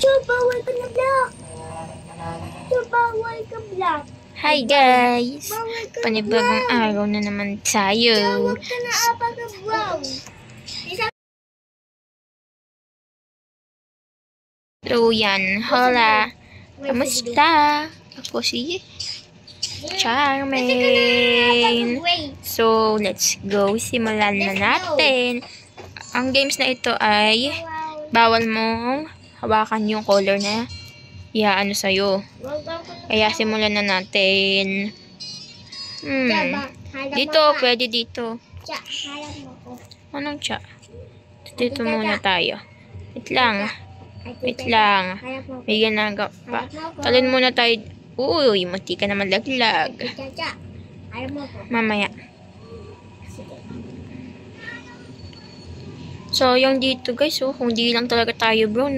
Bawal ka na block. Bawal ka block. Hi guys! Panibagong araw na naman tayo. Huwag ka na apag-brown. So yan, hola! Kamusta? Ako si Charmaine. So, let's go. Simulan na natin. Ang games na ito ay bawal mong hawakan yung color na iaano sa'yo. Kaya simulan na natin. Dito, pwede dito. Anong tsa? Dito muna tayo. Wait lang. May ginagawa pa. Talon muna tayo. Uy, mati ka naman laglag. Mamaya. So, yung dito guys, kung di lang talaga tayo bro,